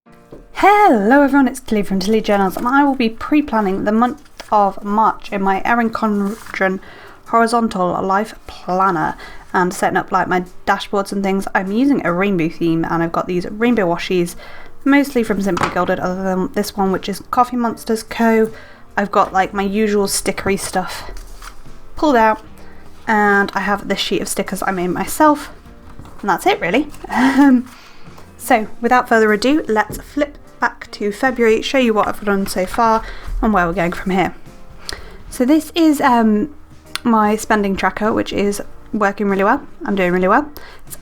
Hello everyone, it's Tilly from Tilly Journals, and I will be pre-planning the month of March in my Erin Condren horizontal life planner and setting up like my dashboards and things. I'm using a rainbow theme and I've got these rainbow washies, mostly from Simply Gilded, other than this one which is Coffee Monsters Co. I've got like my usual stickery stuff pulled out, and I have this sheet of stickers I made myself, and that's it really. So without further ado, let's flip back to February, show you what I've done so far and where we're going from here. So this is my spending tracker, which is working really well. I'm doing really well.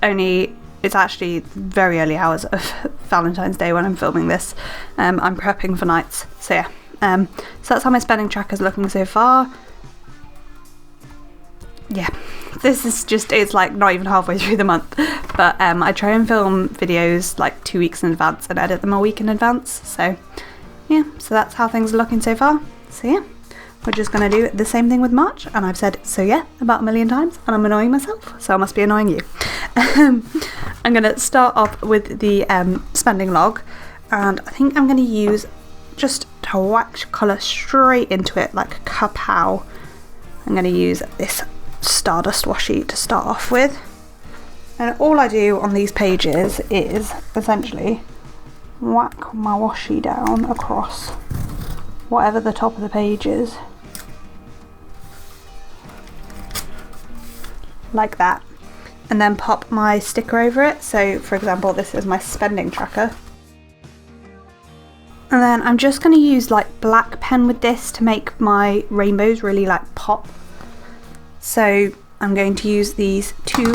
It's actually very early hours of Valentine's Day when I'm filming this. I'm prepping for nights, so yeah. So that's how my spending tracker's looking so far. Yeah, this is just, it's like not even halfway through the month, but I try and film videos like 2 weeks in advance and edit them a week in advance, so yeah, so that's how things are looking so far. So yeah, we're just going to do the same thing with March, and I've said so yeah about a million times and I'm annoying myself, so I must be annoying you. I'm going to start off with the spending log, and I think I'm going to use just to wax colour straight into it like kapow. I'm going to use this Stardust washi to start off with, and all I do on these pages is essentially whack my washi down across whatever the top of the page is, like that, and then pop my sticker over it. So for example, this is my spending tracker, and then I'm just going to use like black pen with this to make my rainbows really like pop. So I'm going to use these two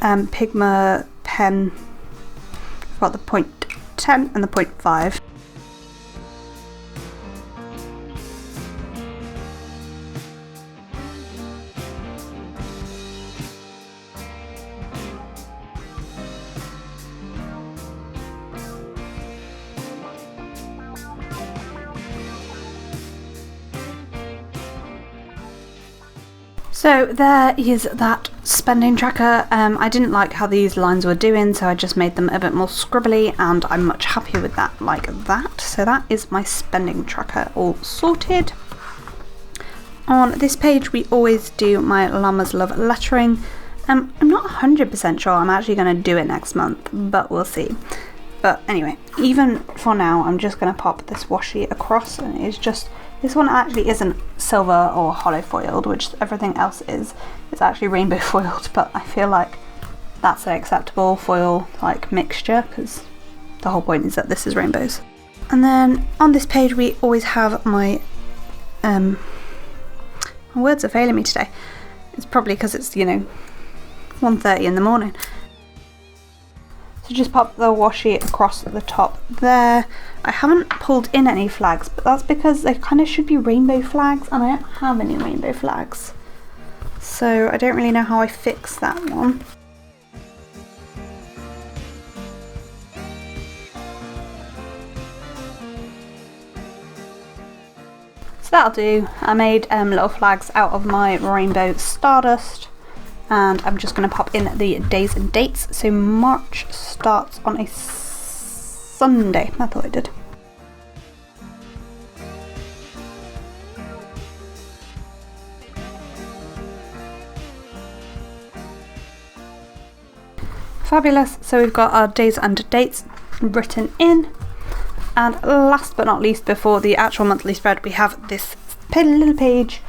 Pigma pen, I've got the 0.10 and the 0.5. So there is that spending tracker. I didn't like how these lines were doing, so I just made them a bit more scribbly, and I'm much happier with that like that. So that is my spending tracker all sorted. On this page we always do my Llama's Love lettering. I'm not 100% sure I'm actually going to do it next month, but we'll see. But anyway, even for now I'm just going to pop this washi across, and it's just, this one actually isn't silver or hollow foiled, which everything else is. It's actually rainbow foiled, but I feel like that's an acceptable foil like mixture, because the whole point is that this is rainbows. And then on this page we always have my my words are failing me today. It's probably because it's, you know, 1:30 in the morning. So just pop the washi across the top there. I haven't pulled in any flags, but that's because they kind of should be rainbow flags, and I don't have any rainbow flags. So I don't really know how I fix that one. So that'll do. I made little flags out of my rainbow Stardust, and I'm just going to pop in the days and dates. So March starts on a Sunday. I thought it did. Fabulous. So we've got our days and dates written in, and last but not least, before the actual monthly spread, we have this little page.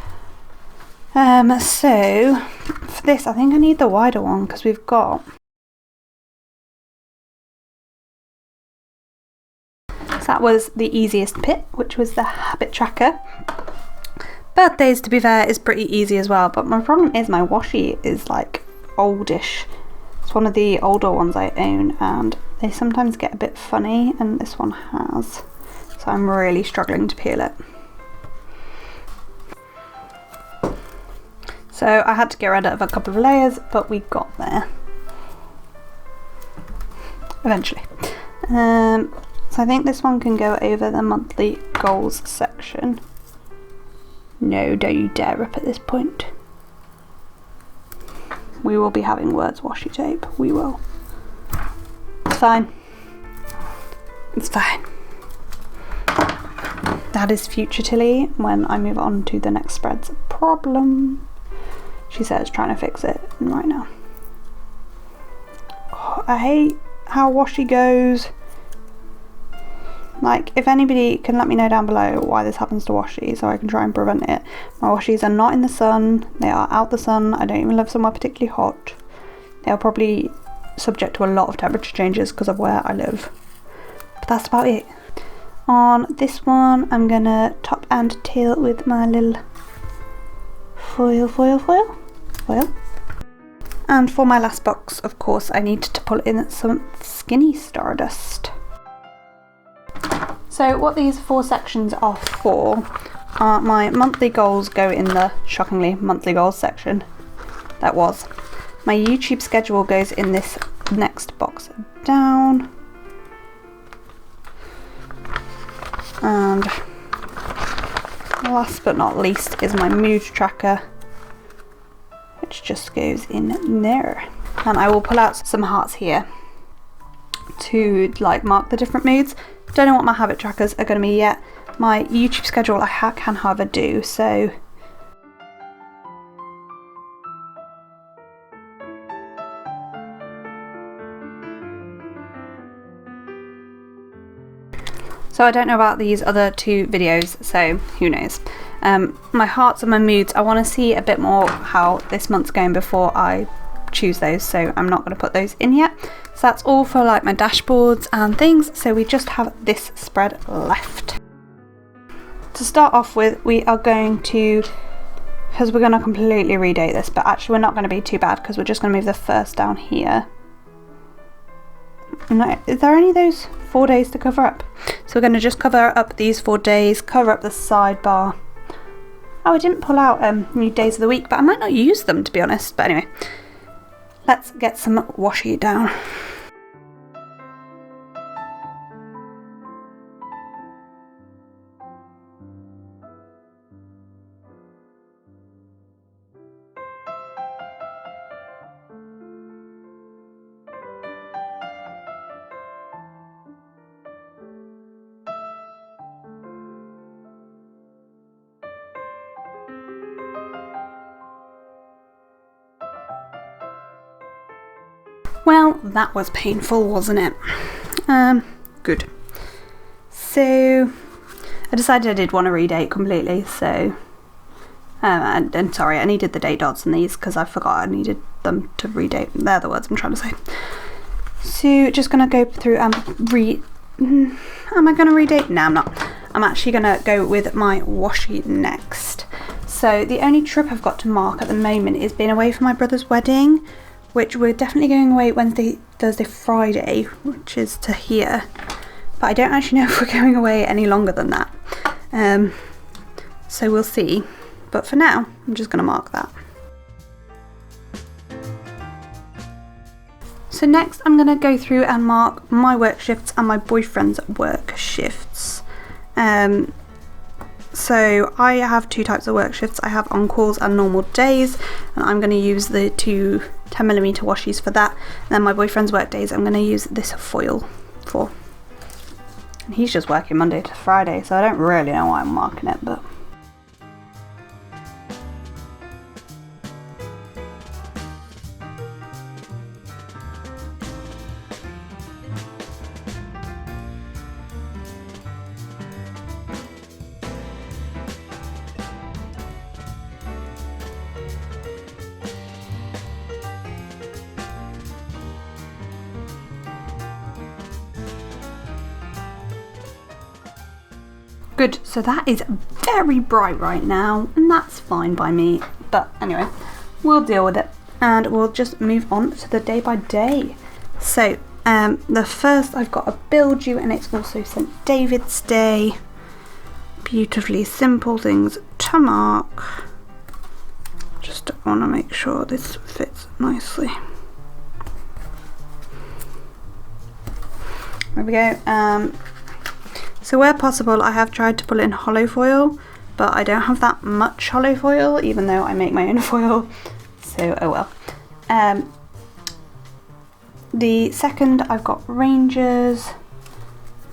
So for this I think I need the wider one, because we've got, so that was the easiest bit, which was the habit tracker. Birthdays, to be fair, is pretty easy as well, but my problem is my washi is like oldish. It's one of the older ones I own, and they sometimes get a bit funny, and this one has, so I'm really struggling to peel it. So I had to get rid of a couple of layers, but we got there eventually. So I think this one can go over the monthly goals section. No, don't you dare rip at this point. We will be having words washi tape. We will. Fine. It's fine. That is future Tilly when I move on to the next spread's problem. She says trying to fix it right now. Oh, I hate how washi goes. Like, if anybody can let me know down below why this happens to washi so I can try and prevent it. My washis are not in the sun, they are out the sun. I don't even live somewhere particularly hot. They are probably subject to a lot of temperature changes because of where I live. But that's about it. On this one, I'm gonna top and tail with my little foil. And for my last box, of course, I need to pull in some skinny stardust. So what these 4 sections are for are my monthly goals go in the, shockingly, monthly goals section. That was. My YouTube schedule goes in this next box down. And last but not least is my mood tracker, which just goes in there. And I will pull out some hearts here to like mark the different moods. Don't know what my habit trackers are going to be yet. My YouTube schedule I can however do, so I don't know about these other 2 videos, so who knows. My hearts and my moods, I want to see a bit more how this month's going before I choose those, so I'm not going to put those in yet. So that's all for like my dashboards and things, so we just have this spread left. To start off with, we are going to, because we're going to completely redate this, but actually we're not going to be too bad because we're just going to move the first down here. No, is there any of those 4 days to cover up? So we're going to just cover up these 4 days, cover up the sidebar. Oh, I didn't pull out new days of the week, but I might not use them to be honest. But anyway, let's get some washi down. Well, that was painful, wasn't it? Good. So, I decided I did want to redate completely, so... and sorry, I needed the date dots on these because I forgot I needed them to redate. They're the words I'm trying to say. So, just going to go through and am I going to redate? No, I'm not. I'm actually going to go with my washi next. So, the only trip I've got to mark at the moment is being away for my brother's wedding, which we're definitely going away Wednesday, Thursday, Friday, which is to here. But I don't actually know if we're going away any longer than that. So we'll see. But for now, I'm just going to mark that. So next I'm going to go through and mark my work shifts and my boyfriend's work shifts. So I have 2 types of work shifts. I have on-calls and normal days, and I'm going to use the 2 10mm washis for that. And then my boyfriend's work days I'm going to use this foil for. And he's just working Monday to Friday, so I don't really know why I'm marking it, but... Good, so that is very bright right now, and that's fine by me. But anyway, we'll deal with it, and we'll just move on to the day by day. So, the first I've got a bill due, and it's also St. David's Day. Beautifully simple things to mark. Just want to make sure this fits nicely. There we go. So where possible, I have tried to pull in hollow foil, but I don't have that much hollow foil, even though I make my own foil, so oh well. The second, I've got Rangers,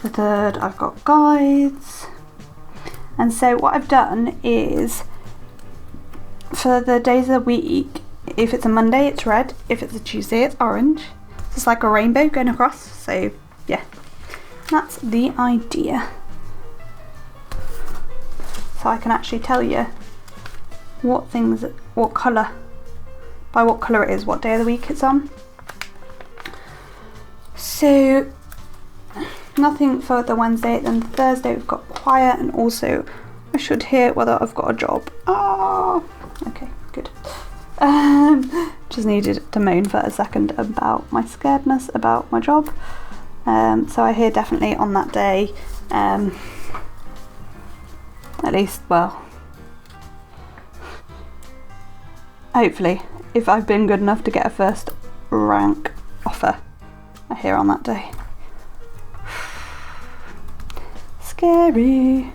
The 3rd I've got guides. And so what I've done is, for the days of the week, if it's a Monday it's red, if it's a Tuesday it's orange. It's like a rainbow going across, so yeah, that's the idea. So I can actually tell you what colour, by what colour it is, what day of the week it's on. So nothing for the Wednesday, then the Thursday we've got choir, and also I should hear whether I've got a job. Oh, okay, good. Just needed to moan for a second about my scaredness about my job. So I hear definitely on that day, at least, well, hopefully, if I've been good enough to get a first rank offer, I hear on that day. Scary.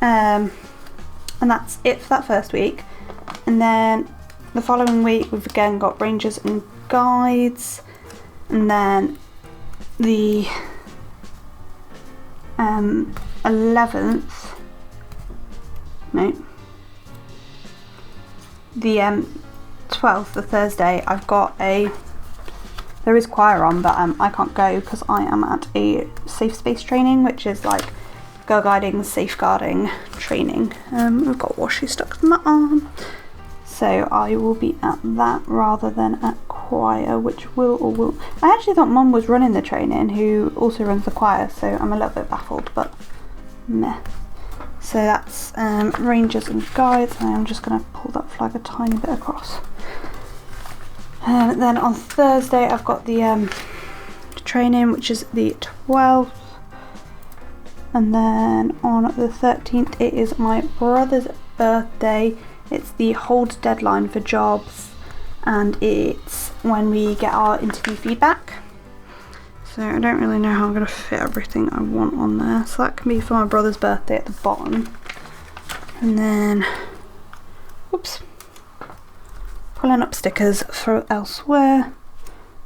And that's it for that first week. And then the following week we've again got rangers and guides, and then the 11th, no, the 12th, the Thursday, I've got there is choir on, but I can't go because I am at a safe space training, which is like girl guiding, safeguarding training. We've got washi stuck in my arm. So I will be at that rather than at choir, which will. I actually thought Mum was running the training, who also runs the choir, so I'm a little bit baffled, but meh. So that's rangers and guides, and I'm just going to pull that flag a tiny bit across. Then on Thursday I've got the training, which is the 12th, and then on the 13th it is my brother's birthday. It's the hold deadline for jobs, and it's when we get our interview feedback. So I don't really know how I'm going to fit everything I want on there. So that can be for my brother's birthday at the bottom. And then, whoops, pulling up stickers for elsewhere.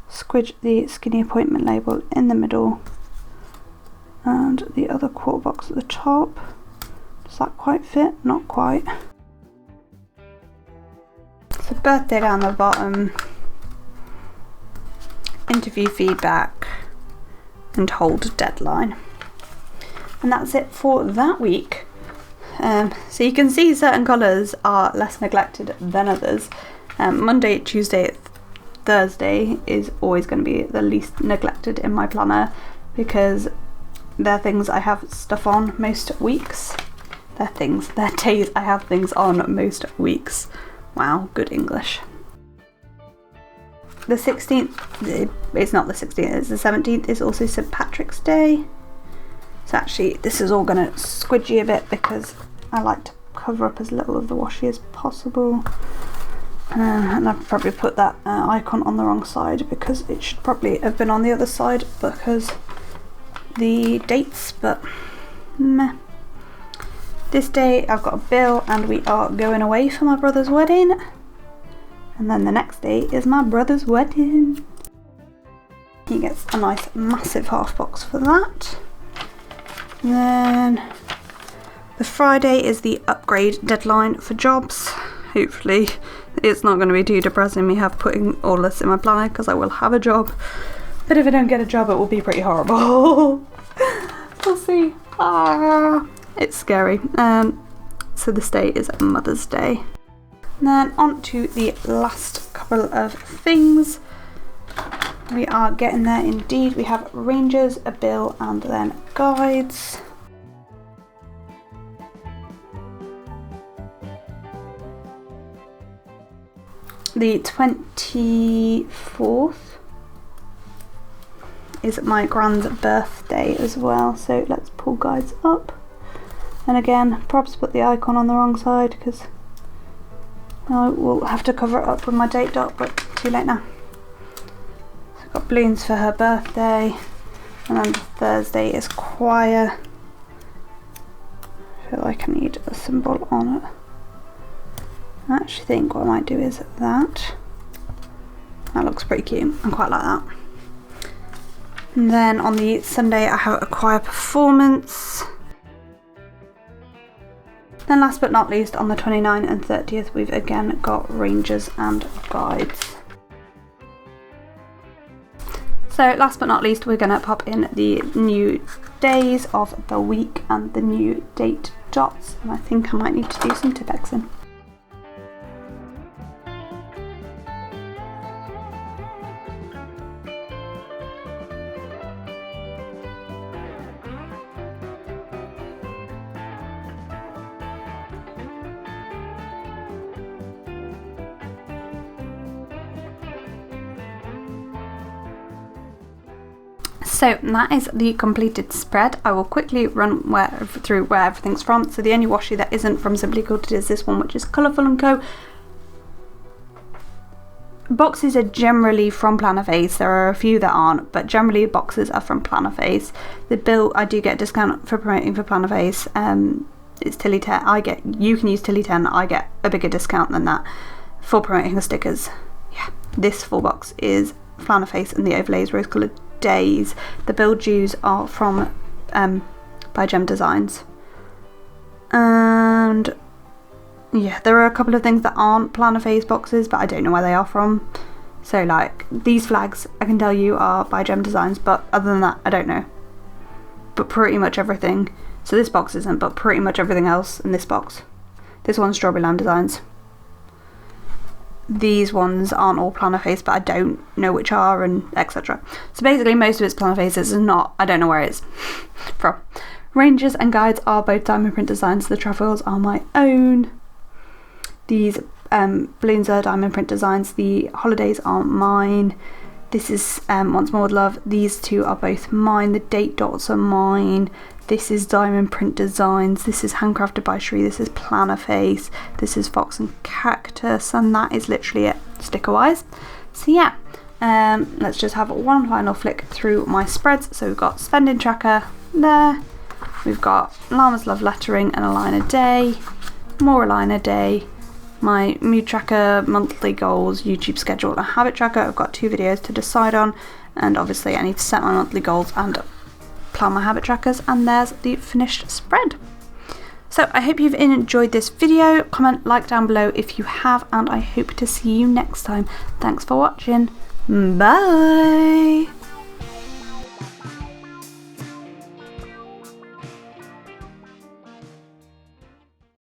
Squidge the skinny appointment label in the middle, and the other quarter box at the top. Does that quite fit? Not quite. So birthday down the bottom, interview feedback, and hold deadline. And that's it for that week. So you can see certain colours are less neglected than others. Monday, Tuesday, Thursday is always going to be the least neglected in my planner, because they're things I have stuff on most weeks. They're days I have things on most weeks. Wow, good English. The 16th, it's not the 16th, it's the 17th, is also St. Patrick's Day. So actually this is all going to squidgy a bit because I like to cover up as little of the washi as possible. And I've probably put that icon on the wrong side, because it should probably have been on the other side because the dates, but meh. This day I've got a bill and we are going away for my brother's wedding. And then the next day is my brother's wedding. He gets a nice massive half box for that. And then the Friday is the upgrade deadline for jobs. Hopefully it's not going to be too depressing me putting all this in my planner, because I will have a job. But if I don't get a job, it will be pretty horrible. We'll see. It's scary. So this day is Mother's Day. And then on to the last couple of things. We are getting there indeed. We have rangers, a bill, and then guides. The 24th is my grand's birthday as well, so let's pull guides up. And again, perhaps put the icon on the wrong side because I will have to cover it up with my date dot, but too late now. So I've got balloons for her birthday, and then Thursday is choir. I feel like I need a symbol on it. I actually think what I might do is that. That looks pretty cute. I quite like that. And then on the Sunday I have a choir performance. Then last but not least, on the 29th and 30th, we've again got Rangers and Guides. So last but not least, we're going to pop in the new days of the week and the new date dots. And I think I might need to do some Tipp-Exing. So that is the completed spread. I will quickly run through where everything's from. So the only washi that isn't from Simply Gilded is this one, which is Colourful & Co. Boxes are generally from Plannerface. There are a few that aren't, but generally boxes are from Plannerface. The bill, I do get a discount for promoting for Plannerface. It's Tilly 10. You can use Tilly 10. I get a bigger discount than that for promoting the stickers. Yeah, this full box is Plannerface and the overlays rose coloured days. The build dues are from by Gem Designs, and yeah, there are a couple of things that aren't Plannerface boxes, but I don't know where they are from. So like these flags I can tell you are by Gem Designs, but other than that I don't know. But pretty much everything, so this box isn't, but pretty much everything else in this box. This one's Strawberry Lamb Designs. These ones aren't all Plannerface, but I don't know which are, and etc. So basically most of it's Plannerface, it's not, I don't know where it's from. Rangers and Guides are both diamond print designs. The trefoils are my own. These balloons are diamond print designs. The holidays are mine. This is Once More With Love. These two are both mine. The date dots are mine. This is Diamond Print Designs. This is Handcrafted by Shree. This is Plannerface. This is Fox and Cactus. And that is literally it, sticker-wise. So yeah, let's just have one final flick through my spreads. So we've got Spending Tracker there. We've got Llama's Love Lettering and a line a day. More a line a day. My mood tracker, monthly goals, YouTube schedule and habit tracker. I've got 2 videos to decide on. And obviously I need to set my monthly goals and plan my habit trackers, and there's the finished spread. So I hope you've enjoyed this video. Comment, like down below if you have, and I hope to see you next time. Thanks for watching. Bye.